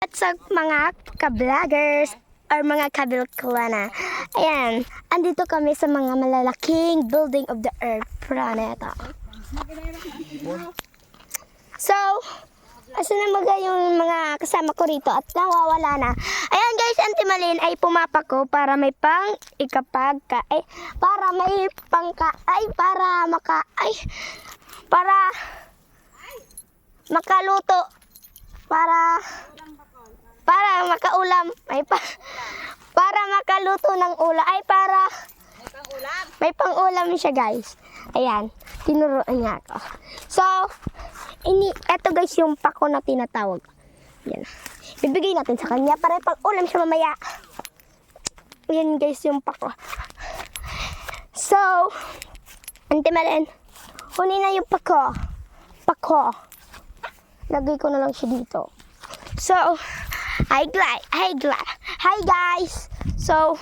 At sa mga ka-vloggers or mga kabilkulana, ayan, andito kami sa mga malalaking building of the earth planeta. So, asa na yung mga kasama ko rito at nawawala na. Ayan guys, Auntie Malin ay pumapako para may pang ikapagka, para may pangka, para makaluto, para makaulam, para makaluto ng ulam, may pang-ulam siya guys. Ayan, tinuruan niya ako. So, eto guys yung pako na tinatawag. Yan. Bibigay natin sa kanya para pang-ulam siya mamaya. Yan guys yung pako. So, Auntie Malin, kunin na yung pako. Lagay ko na lang siya dito. So, hi guys. So,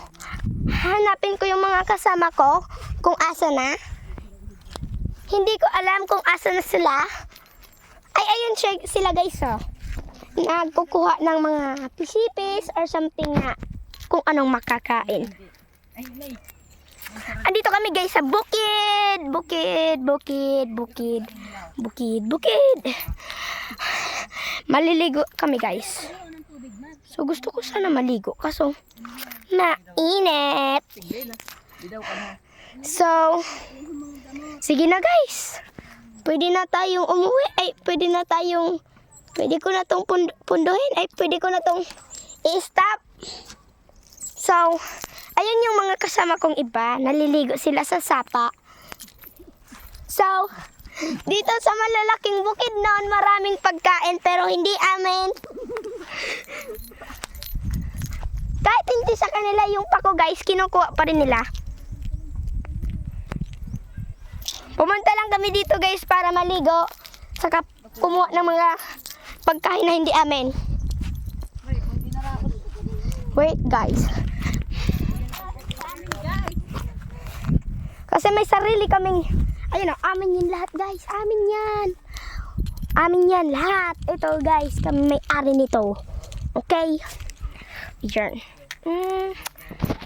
hanapin ko yung mga kasama ko kung asa na. Hindi ko alam kung asa na sila. Ayun sila guys, oh. Nagkukuha ng mga pisipis or something na kung anong makakain. Andito kami guys sa bukid. Maliligo kami guys. So gusto ko sana maligo kaso mainit. So sige na guys. Pwede na tayong umuwi. Pwede ko na tong punduhin. Pwede ko na tong i-stop. So, ayun yung mga kasama kong iba. Naliligo sila sa sapa. So, dito sa malalaking bukid noon, maraming pagkain pero hindi amin. Kahit hindi sa kanila yung pako guys, kinukuha pa rin nila. Pumunta lang kami dito guys para maligo. Saka kumuha ng mga pagkain na hindi amin. Wait guys. Kasi may sarili kaming, ayun o, amin yan lahat guys. Amin yan lahat. Ito guys, kami may-ari nito. Okay? Yan.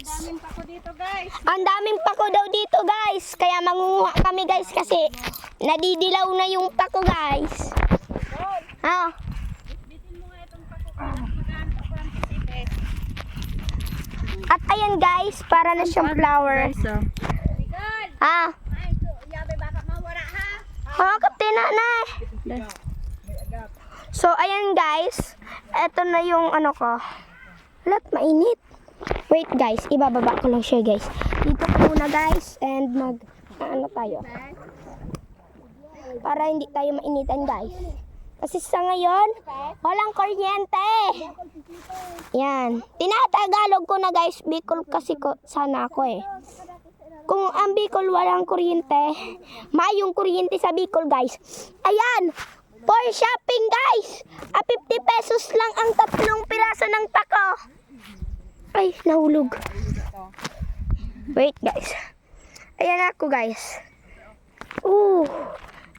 Daming pako dito guys. Ang daming pako daw dito guys. Kaya mangunguha kami guys kasi nadidilaw na yung pako guys. Ha? Bitin mo nga itong pako para magano ako ng pisipes. At ayan guys, para na siyang flower. Miguel! Ah. Ay, so, yabe baka mawara ha? Oh, kaptina na. So ayan guys, eto na yung ano ko. Lahat mainit. Wait guys, ibababa ko lang siya guys. Dito ko muna guys and ano tayo. Para hindi tayo mainitan guys. Kasi sa ngayon, walang kuryente. Yan. Tinatagalog ko na guys, Bicol kasi ko sana ako eh. Kung ang Bicol walang kuryente, mayong kuryente sa Bicol guys. Ayan, for shopping guys. 50 pesos lang ang 3 piraso ng pako. Ay, nahulog. Wait guys. Ayan ako guys.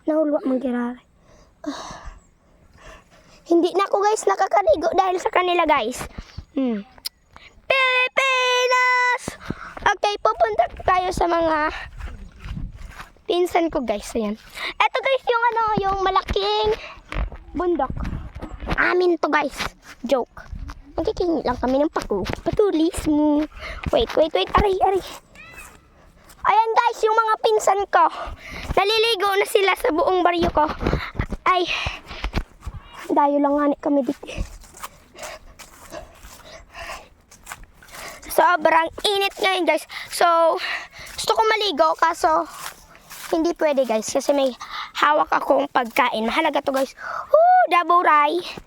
Nahulog manggirari. Hindi na ako guys nakakaligo dahil sa kanila guys. Pilipinas! Okay, pupunta tayo sa mga pinsan ko guys. Ayan. Ito guys yung malaking bundok. Amin to guys. Joke. Magkikingi lang kami ng pako. Patulis mo. Wait. Aray. Ayan guys, yung mga pinsan ko. Naliligo na sila sa buong baryo ko. Ay, dayo lang nga kami dito. Sobrang init ngayon guys. So, gusto ko maligo kaso hindi pwede guys. Kasi may hawak akong pagkain. Mahalaga to guys. Daburay.